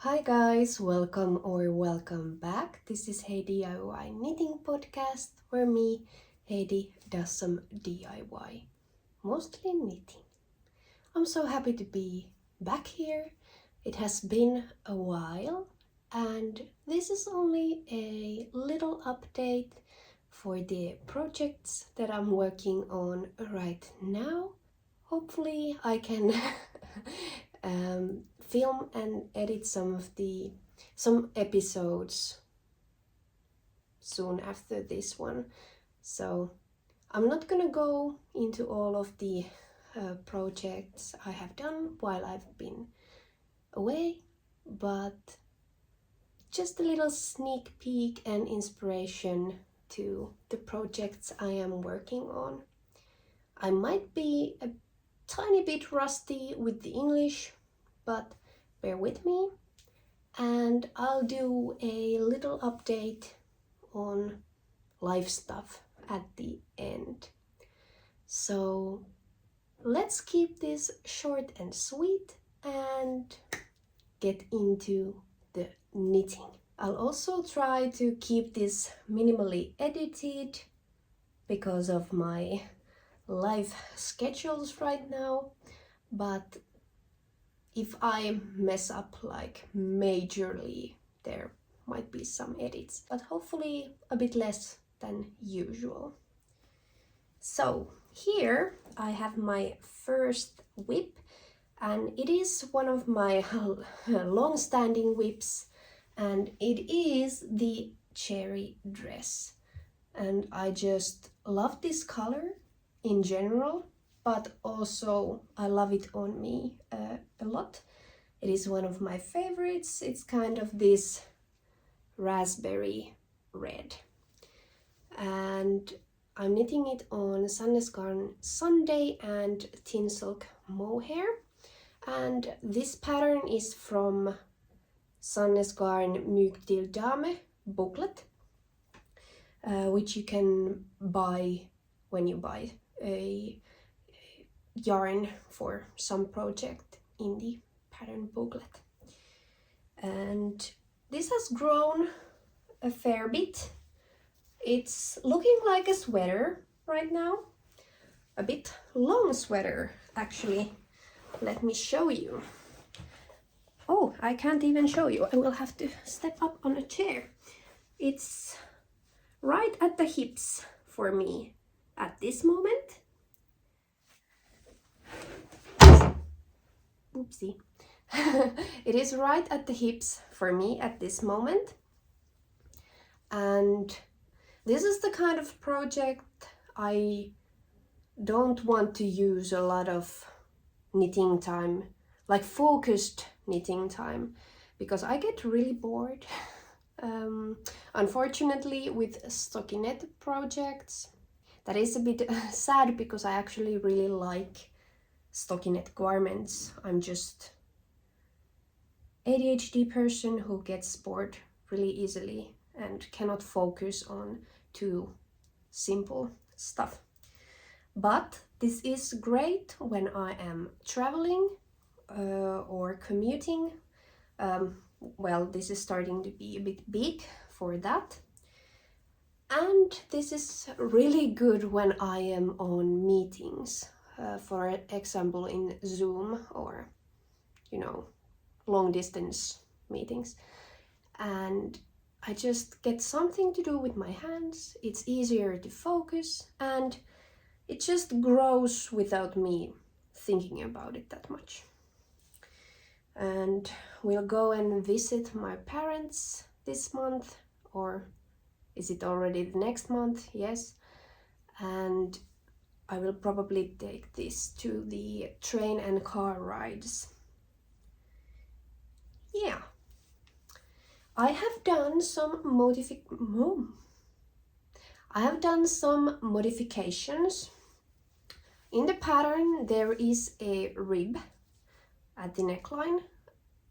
Hi guys, welcome back. This is Hey DIY Knitting Podcast where me, Heidi, does some DIY, mostly knitting. I'm so happy to be back here. It has been a while and this is only a little update for the projects that I'm working on right now. Hopefully I can film and edit some episodes soon after this one. So I'm not gonna go into all of the projects I have done while I've been away, but just a little sneak peek and inspiration to the projects I am working on. I might be a tiny bit rusty with the English, but bear with me, and I'll do a little update on life stuff at the end. So let's keep this short and sweet and get into the knitting. I'll also try to keep this minimally edited because of my life schedules right now, but if I mess up like majorly, there might be some edits, but hopefully a bit less than usual. So here I have my first whip, and it is one of my long-standing whips, and it is the cherry dress. And I just love this color in general, but also I love it on me a lot. It is one of my favorites. It's kind of this raspberry red. And I'm knitting it on Sandnes garn Sunday and Thin Silk mohair. And this pattern is from Sandnes garn Mjuk till Dame booklet, which you can buy when you buy a yarn for some project in the pattern booklet. And this has grown a fair bit. It's looking like a sweater right now, a bit long sweater actually. Let me show you. Oh, I can't even show you. I will have to step up on a chair. It's right at the hips for me at this moment. Oopsie. It is right at the hips for me at this moment. And this is the kind of project I don't want to use a lot of knitting time, like focused knitting time, because I get really bored. Unfortunately, with stockinette projects, that is a bit sad because I actually really like stockinette garments. I'm just ADHD person who gets bored really easily and cannot focus on too simple stuff. But this is great when I am traveling or commuting. Well, this is starting to be a bit big for that. And this is really good when I am on meetings, for example in Zoom or, long distance meetings. And I just get something to do with my hands. It's easier to focus and it just grows without me thinking about it that much. And we'll go and visit my parents this month, or is it already the next month? Yes. And I will probably take this to the train and car rides. Yeah. I have done some modifications. In the pattern there is a rib at the neckline.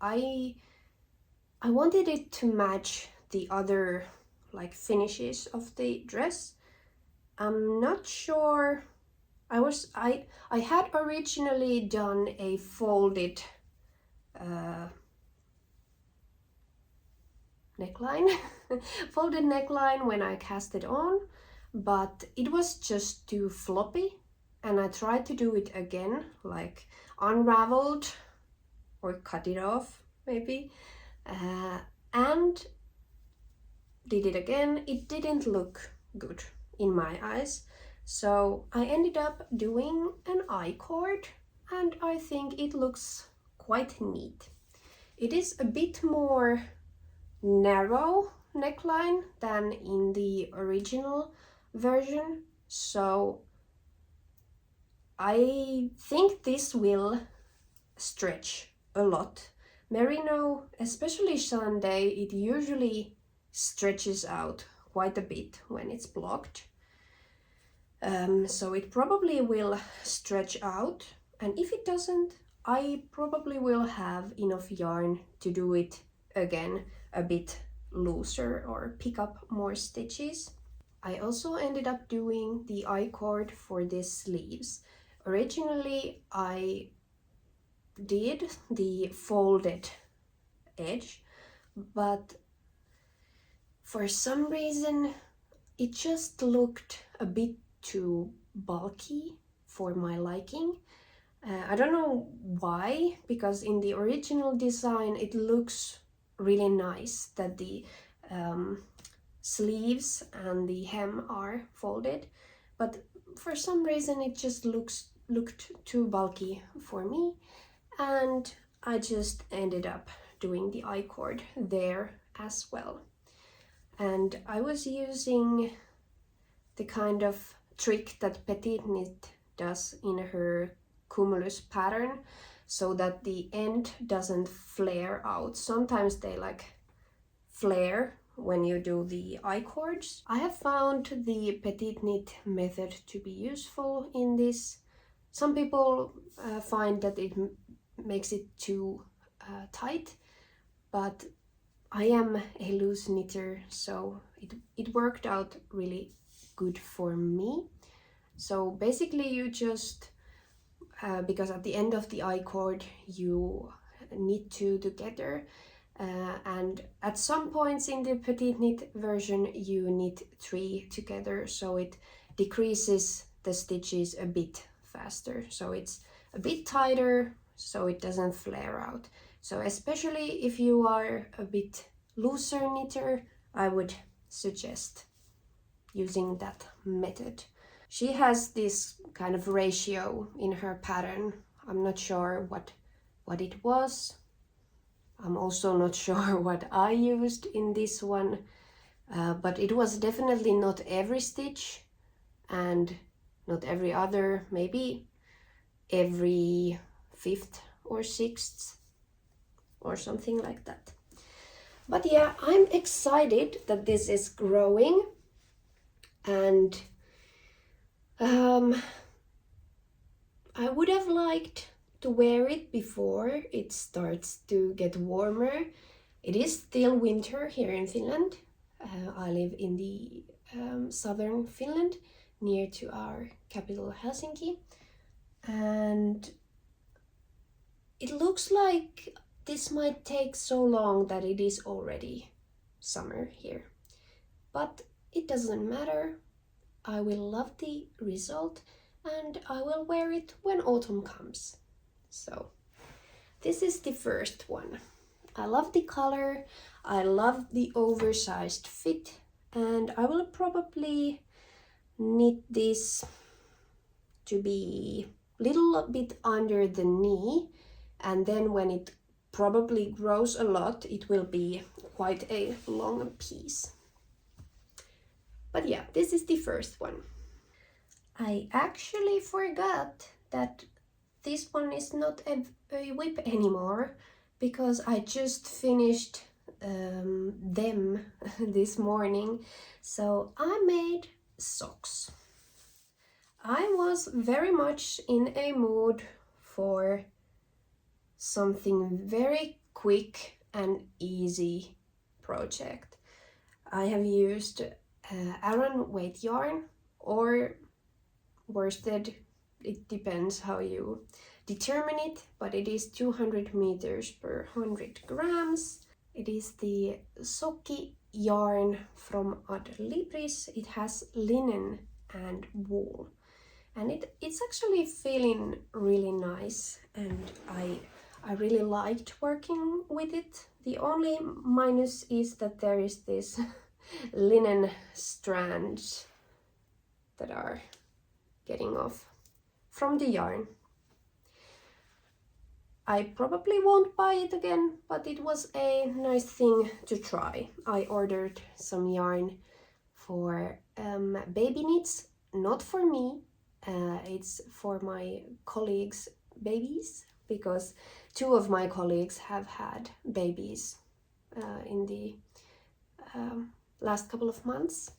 I wanted it to match the other finishes of the dress. I'm not sure. I had originally done a folded neckline, folded neckline when I cast it on, but it was just too floppy, and I tried to do it again, like unraveled or cut it off maybe, and did it again. It didn't look good in my eyes, so I ended up doing an I-cord, and I think it looks quite neat. It is a bit more narrow neckline than in the original version, so I think this will stretch a lot. Merino, especially Sunday, it usually stretches out quite a bit when it's blocked. So it probably will stretch out, and if it doesn't, I probably will have enough yarn to do it again a bit looser or pick up more stitches. I also ended up doing the I-cord for these sleeves. Originally I did the folded edge, but for some reason it just looked a bit too bulky for my liking. I don't know why, because in the original design it looks really nice that the sleeves and the hem are folded, but for some reason it just looked too bulky for me, and I just ended up doing the I-cord there as well. And I was using the kind of trick that Petite Knit does in her cumulus pattern, so that the end doesn't flare out. Sometimes they like flare when you do the I-cords. I have found the Petite Knit method to be useful in this. Some people find that it makes it too tight, but I am a loose knitter, so it worked out really good for me. So basically you just, because at the end of the I-cord you knit two together, and at some points in the Petite Knit version you knit three together, so it decreases the stitches a bit faster, so it's a bit tighter, so it doesn't flare out. So especially if you are a bit looser knitter, I would suggest using that method. She has this kind of ratio in her pattern. I'm not sure what it was. I'm also not sure what I used in this one, but it was definitely not every stitch and not every other, maybe every fifth or sixth or something like that. But yeah, I'm excited that this is growing, and I would have liked to wear it before it starts to get warmer. It is still winter here in Finland. I live in the southern Finland, near to our capital Helsinki, and it looks like this might take so long that it is already summer here. But it doesn't matter. I will love the result, and I will wear it when autumn comes. So this is the first one. I love the color, I love the oversized fit, and I will probably knit this to be a little bit under the knee, and then when it probably grows a lot, it will be quite a long piece. But yeah, this is the first one. I actually forgot that this one is not a whip anymore, because I just finished them this morning. So I made socks. I was very much in a mood for something very quick and easy project. I have used Aran weight yarn or worsted, it depends how you determine it, but it is 200 meters per 100 grams. It is the Soki yarn from Adlibris. It has linen and wool, and it's actually feeling really nice, and I really liked working with it. The only minus is that there is this linen strands that are getting off from the yarn. I probably won't buy it again, but it was a nice thing to try. I ordered some yarn for baby knits, not for me. It's for my colleagues' babies, because 2 of my colleagues have had babies in the last couple of months.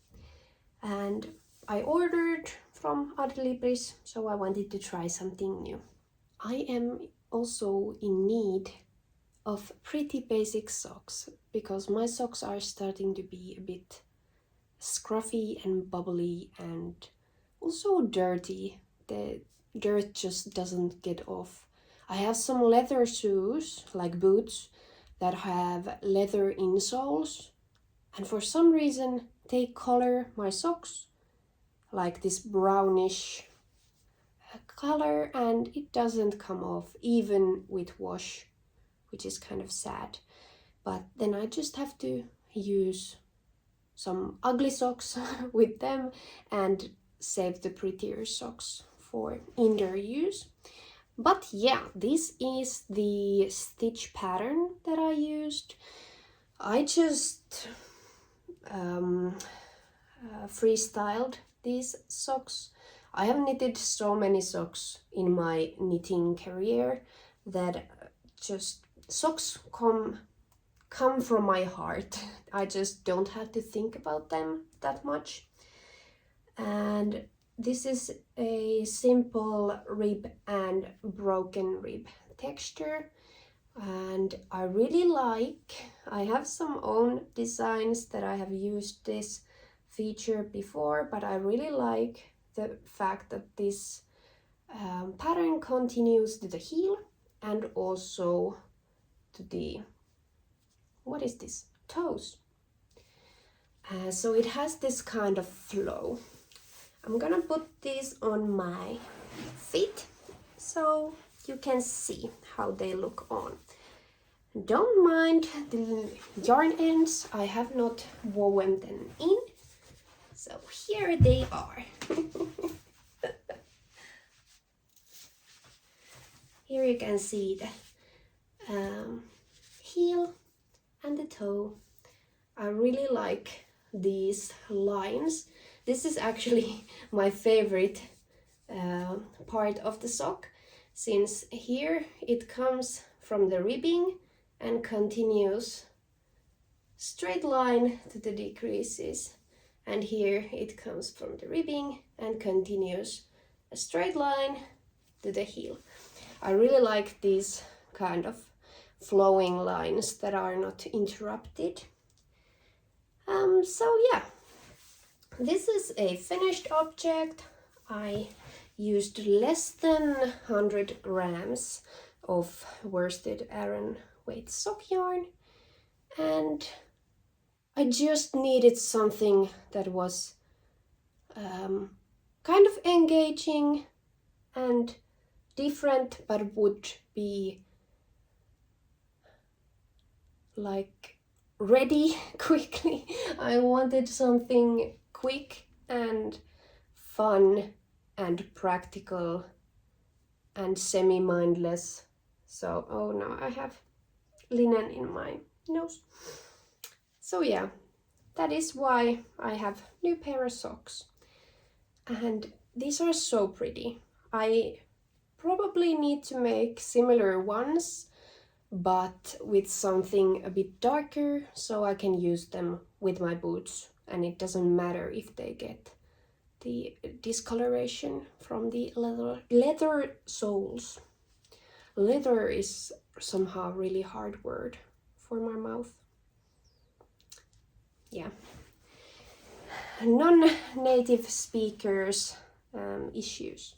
And I ordered from Adlibris, so I wanted to try something new. I am also in need of pretty basic socks, because my socks are starting to be a bit scruffy and bubbly and also dirty. The dirt just doesn't get off. I have some leather shoes, like boots, that have leather insoles, and for some reason they color my socks like this brownish color, and it doesn't come off even with wash, which is kind of sad. But then I just have to use some ugly socks with them and save the prettier socks for indoor use. But yeah, this is the stitch pattern that I used. I just freestyled these socks. I have knitted so many socks in my knitting career that just socks come from my heart. I just don't have to think about them that much. And this is a simple rib and broken rib texture, and I really I have some own designs that I have used this feature before, but I really like the fact that this pattern continues to the heel and also to the, what is this, toes. So it has this kind of flow. I'm gonna put this on my feet so you can see how they look on. Don't mind the yarn ends, I have not woven them in. So here they are. Here you can see the heel and the toe. I really like these lines. This is actually my favorite part of the sock, since here it comes from the ribbing and continues straight line to the decreases, and here it comes from the ribbing and continues a straight line to the heel. I really like these kind of flowing lines that are not interrupted. So yeah, this is a finished object. I used less than 100 grams of worsted Aran weight sock yarn, and I just needed something that was kind of engaging and different, but would be like ready quickly. I wanted something quick and fun and practical and semi-mindless. So, oh no, I have linen in my nose. So yeah, that is why I have new pair of socks. And these are so pretty. I probably need to make similar ones, but with something a bit darker, so I can use them with my boots, and it doesn't matter if they get the discoloration from the leather soles. Leather is somehow a really hard word for my mouth. Yeah. Non-native speakers issues.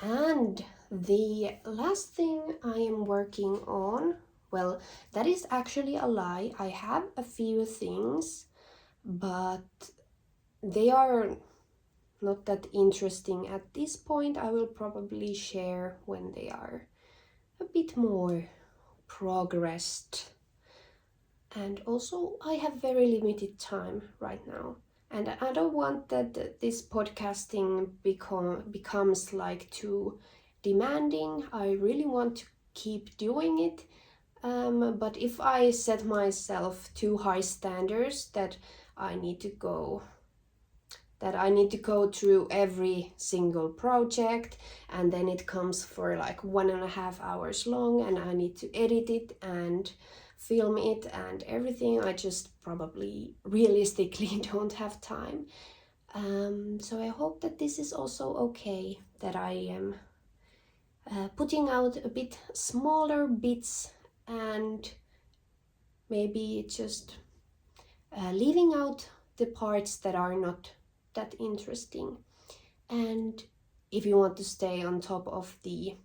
And the last thing I am working on Well, that is actually a lie. I have a few things, but they are not that interesting at this point. I will probably share when they are a bit more progressed. And also, I have very limited time right now. And I don't want that this podcasting becomes like too demanding. I really want to keep doing it. But if I set myself too high standards that I need to go through every single project, and then it comes for like 1.5 hours long, and I need to edit it and film it and everything, I just probably realistically don't have time. So I hope that this is also okay, that I am putting out a bit smaller bits and maybe just leaving out the parts that are not that interesting. And if you want to stay on top of the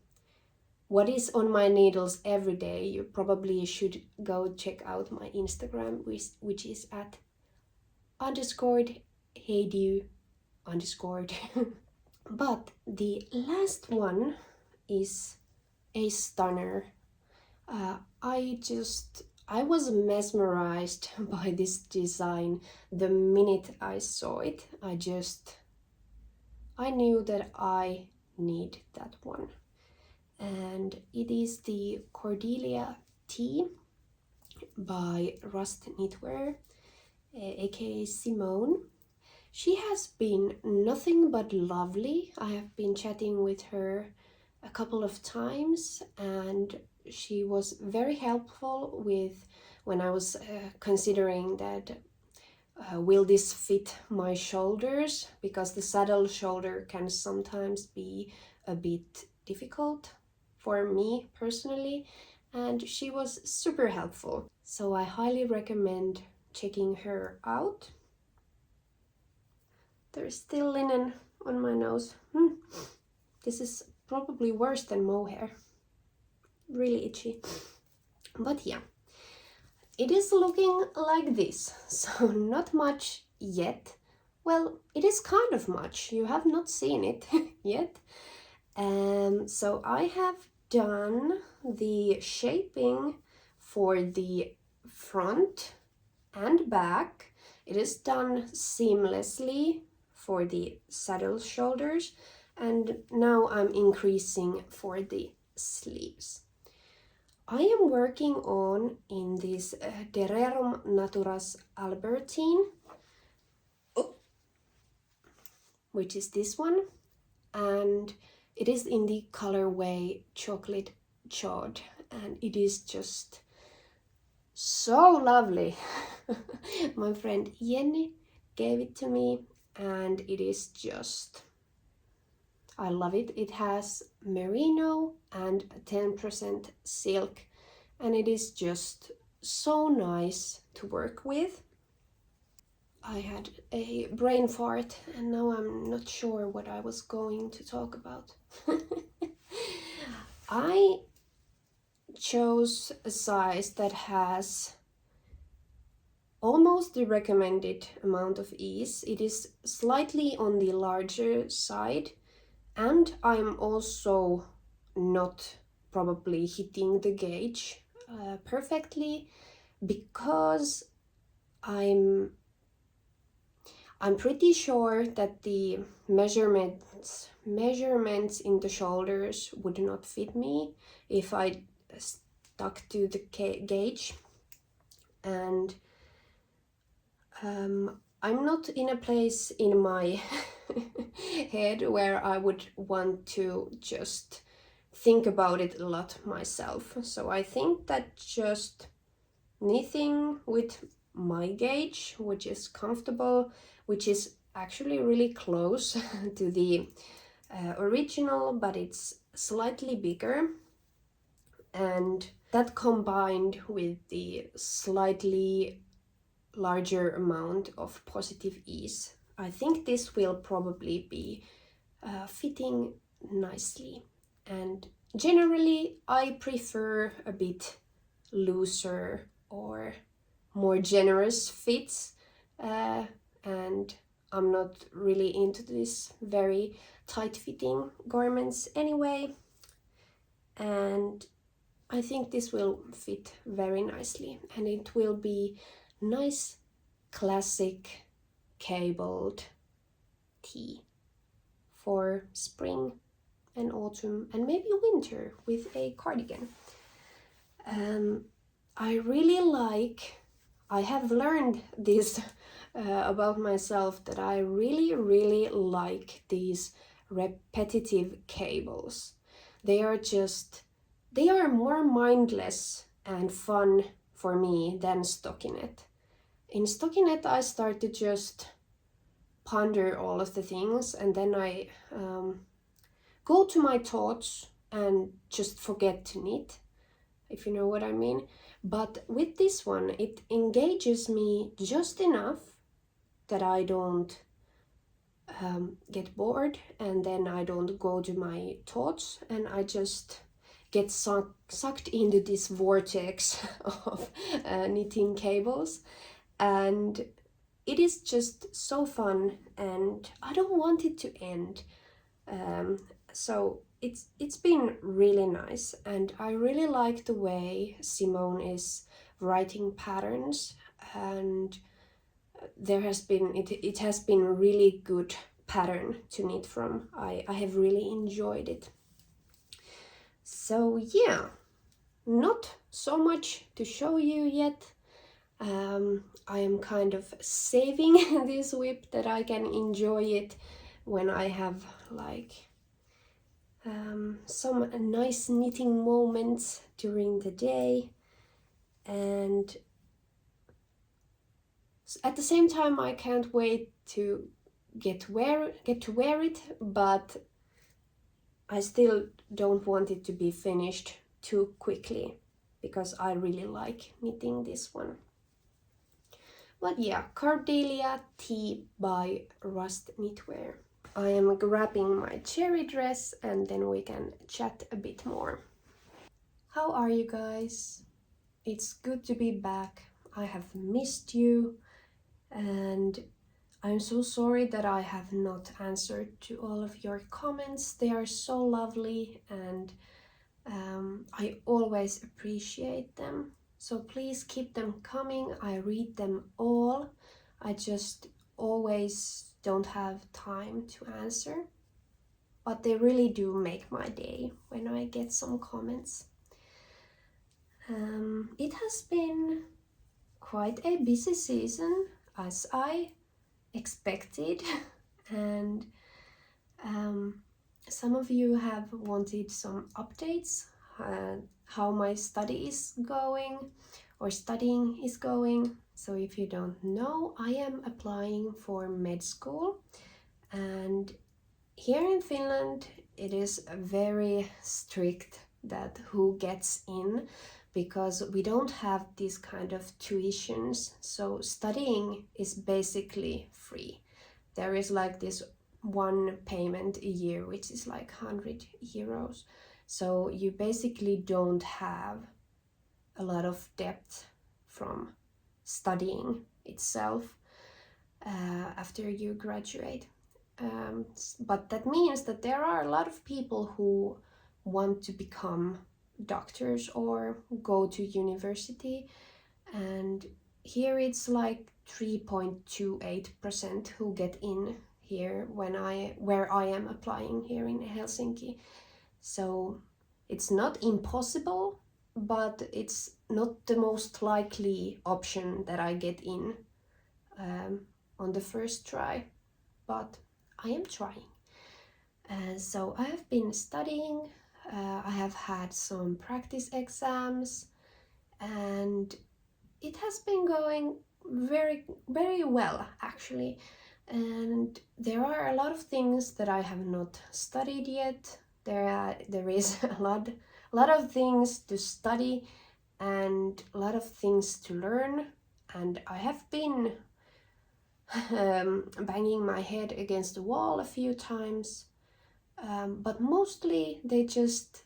what is on my needles every day, you probably should go check out my Instagram, which is at _heydu_. But the last one is a stunner. I was mesmerized by this design the minute I saw it. I knew that I need that one. And it is the Cordelia tee by Rust Knitwear, aka Simone. She has been nothing but lovely. I have been chatting with her a couple of times, and she was very helpful with when I was considering that will this fit my shoulders, because the saddle shoulder can sometimes be a bit difficult for me personally, and she was super helpful. So I highly recommend checking her out. There's still linen on my nose. This is probably worse than mohair. Really itchy. But yeah, it is looking like this. So not much yet. Well, it is kind of much. You have not seen it yet. So I have done the shaping for the front and back. It is done seamlessly for the saddle shoulders, and now I'm increasing for the sleeves. I am working on in this Dererum Naturas Albertine, which is this one, and it is in the colorway Chocolate Chod, and it is just so lovely. My friend Jenny gave it to me, and it is just, I love it. It has merino and 10% silk, and it is just so nice to work with. I had a brain fart, and now I'm not sure what I was going to talk about. I chose a size that has almost the recommended amount of ease. It is slightly on the larger side, and I'm also not probably hitting the gauge perfectly, because I'm pretty sure that the measurements in the shoulders would not fit me if I stuck to the gauge, and I'm not in a place in my head where I would want to just think about it a lot myself. So I think that just knitting with my gauge, which is comfortable, which is actually really close to the original, but it's slightly bigger, and that combined with the slightly larger amount of positive ease, I think this will probably be fitting nicely. And generally I prefer a bit looser or more generous fits, and I'm not really into this very tight-fitting garments anyway, and I think this will fit very nicely, and it will be nice classic cabled tee for spring and autumn and maybe winter with a cardigan. I really I have learned this about myself, that I really like these repetitive cables. They are more mindless and fun for me than stockinette. In stockinette I start to just ponder all of the things, and then I go to my thoughts and just forget to knit, if you know what I mean. But with this one, it engages me just enough that I don't get bored, and then I don't go to my thoughts, and I just get sucked into this vortex of knitting cables, and it is just so fun, and I don't want it to end. So it's been really nice, and I really like the way Simone is writing patterns, and it has been really good pattern to knit from. I have really enjoyed it. So yeah, not so much to show you yet. I am kind of saving this whip that I can enjoy it when I have like some nice knitting moments during the day, and at the same time I can't wait to get to wear it, but I still don't want it to be finished too quickly, because I really like knitting this one. But yeah, Cordelia tee by Rust Knitwear. I am grabbing my cherry dress, and then we can chat a bit more. How are you guys? It's good to be back. I have missed you, and I'm so sorry that I have not answered to all of your comments. They are so lovely, and I always appreciate them. So please keep them coming. I read them all. I just always don't have time to answer, but they really do make my day when I get some comments. It has been quite a busy season, as I expected, and some of you have wanted some updates, how my study is going, or studying is going. So if you don't know, I am applying for med school, and here in Finland it is very strict that who gets in, because we don't have these kind of tuitions. So studying is basically free. There is like this one payment a year, which is like 100 euros. So you basically don't have a lot of debt from studying itself after you graduate. But that means that there are a lot of people who want to become doctors or go to university, and here it's like 3.28% who get in here where I am applying here in Helsinki. So it's not impossible, but it's not the most likely option that I get in on the first try, but I am trying. So I have been studying. I have had some practice exams, and it has been going very well actually. And there are a lot of things that I have not studied yet. There is a lot of things to study and a lot of things to learn, and I have been banging my head against the wall a few times, but mostly they just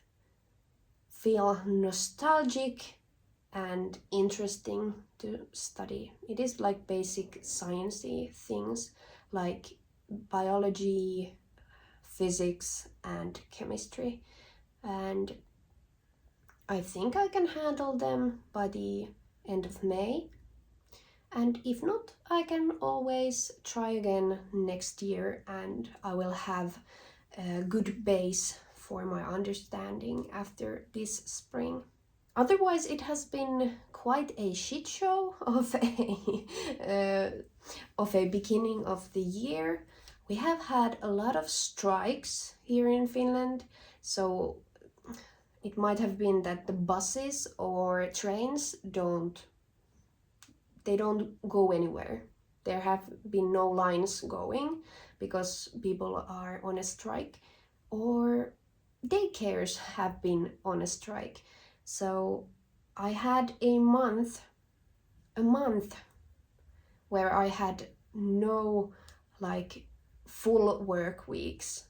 feel nostalgic and interesting to study. It is like basic sciencey things like biology, physics and chemistry, and I think I can handle them by the end of May. And if not, I can always try again next year, and I will have a good base for my understanding after this spring. Otherwise, it has been quite a shit show of a beginning of the year. We have had a lot of strikes here in Finland, so it might have been that the buses or trains don't go anywhere. There have been no lines going because people are on a strike, or daycares have been on a strike. So I had a month where I had no like full work weeks,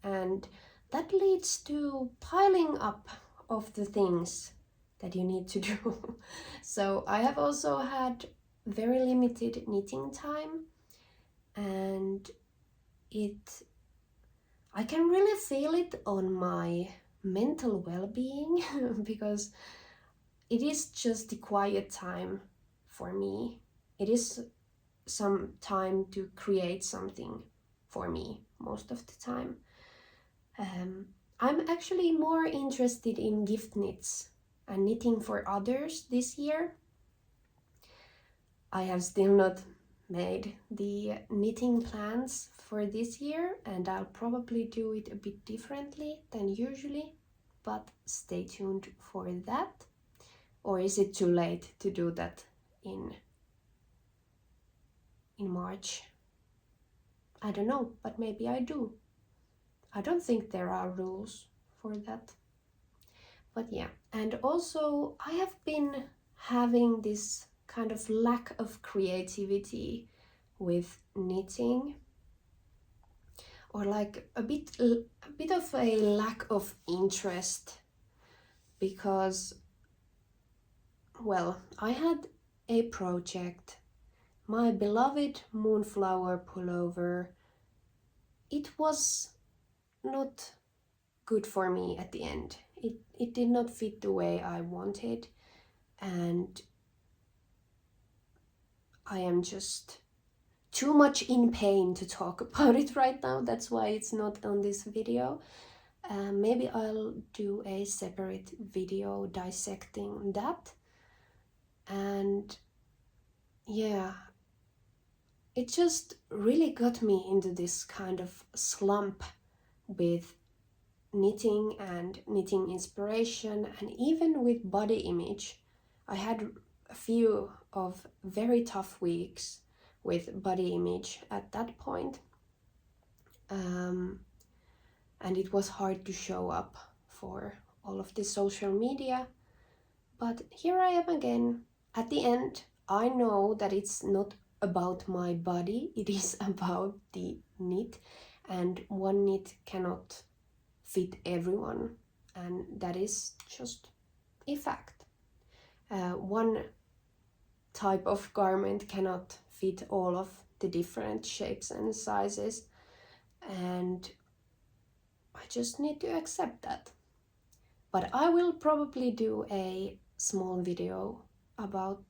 and that leads to piling up of the things that you need to do. So I have also had very limited knitting time, and I can really feel it on my mental well-being because it is just the quiet time for me. It is some time to create something for me most of the time. I'm actually more interested in gift knits and knitting for others this year. I have still not made the knitting plans for this year, and I'll probably do it a bit differently than usually, but stay tuned for that. Or is it too late to do that in March? I don't know, but maybe I do. I don't think there are rules for that. But yeah, and also I have been having this kind of lack of creativity with knitting, or like a bit of a lack of interest, because, well, I had a project, my beloved moonflower pullover. It was not good for me at the end. It did not fit the way I wanted, and I am just too much in pain to talk about it right now. That's why it's not on this video. Maybe I'll do a separate video dissecting that. And yeah, it just really got me into this kind of slump with knitting and knitting inspiration, and even with body image. I had a few of very tough weeks with body image at that point, and it was hard to show up for all of the social media. But here I am again. At the end, I know that it's not about my body, it is about the knit, and one knit cannot fit everyone, and that is just a fact. One type of garment cannot fit all of the different shapes and sizes, and I just need to accept that. But I will probably do a small video about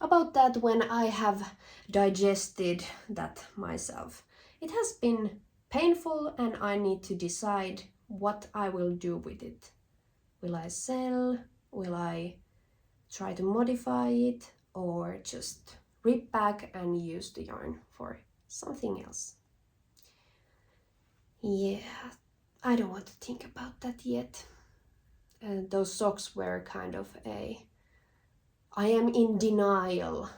that when I have digested that myself. It has been painful, and I need to decide what I will do with it. Will I sell? Will I try to modify it? Or just rip back and use the yarn for something else? Yeah, I don't want to think about that yet. Those socks were kind of I am in denial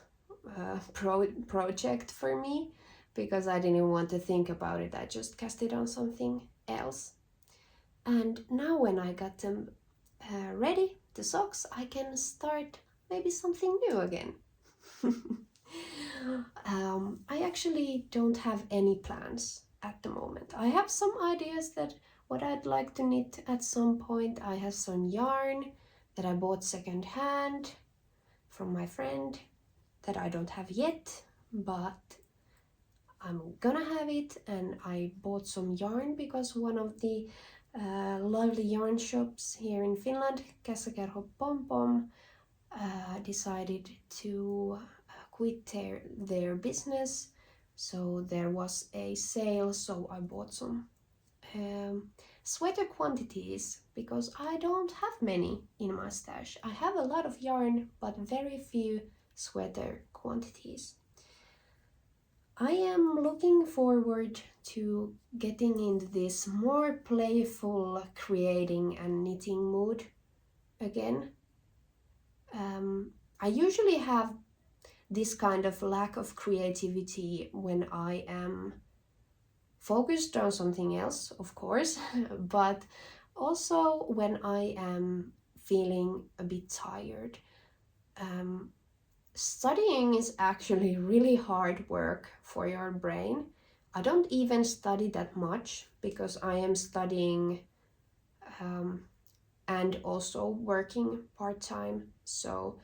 project for me, because I didn't want to think about it. I just cast it on something else. And now when I got them ready, the socks, I can start maybe something new again. I actually don't have any plans at the moment. I have some ideas that what I'd like to knit at some point. I have some yarn that I bought second hand from my friend that I don't have yet, but I'm gonna have it. And I bought some yarn because one of the lovely yarn shops here in Finland, Kässäkerho Pom Pom, decided to quit their business, so there was a sale, so I bought some sweater quantities because I don't have many in my stash. I have a lot of yarn but very few sweater quantities. I am looking forward to getting into this more playful creating and knitting mood again. I usually have this kind of lack of creativity when I am focused on something else, of course, but also when I am feeling a bit tired. Studying is actually really hard work for your brain. I don't even study that much because I am studying and also working part-time, so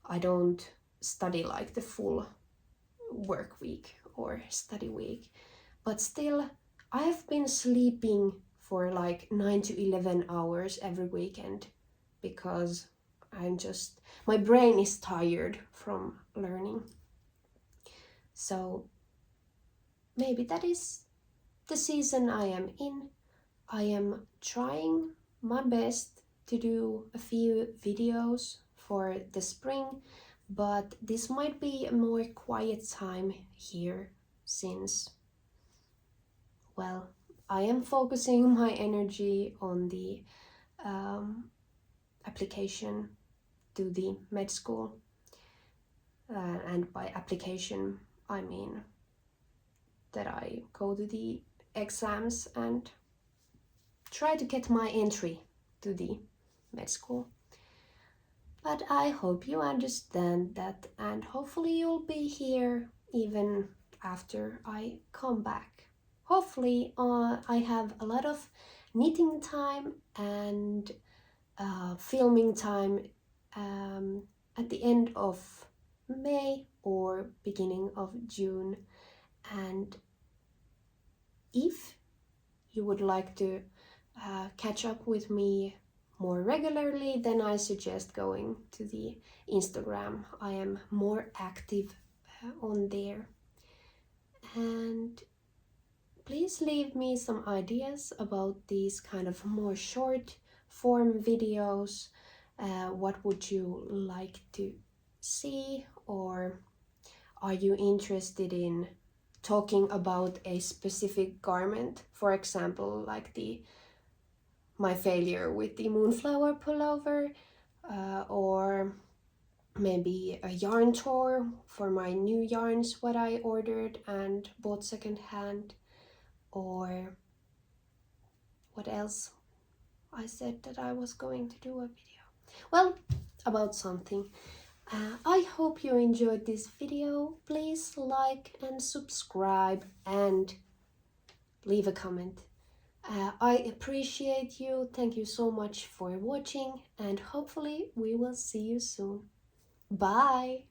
I don't study like the full work week or study week. But still, I've been sleeping for like 9 to 11 hours every weekend because my brain is tired from learning. So maybe that is the season I am in. I am trying my best to do a few videos for the spring, but this might be a more quiet time here since, well, I am focusing my energy on the application to the med school. And by application, I mean that I go to the exams and try to get my entry to the med school. But I hope you understand that, and hopefully you'll be here even after I come back. Hopefully I have a lot of knitting time and filming time at the end of May or beginning of June. And if you would like to catch up with me more regularly, then I suggest going to the Instagram. I am more active on there. And please leave me some ideas about these kind of more short form videos. What would you like to see, or are you interested in talking about a specific garment, for example, like my failure with the moonflower pullover, or maybe a yarn tour for my new yarns what I ordered and bought secondhand, or what else I said that I was going to do a video. Well, about something. I hope you enjoyed this video. Please like and subscribe and leave a comment. I appreciate you. Thank you so much for watching, and hopefully we will see you soon. Bye!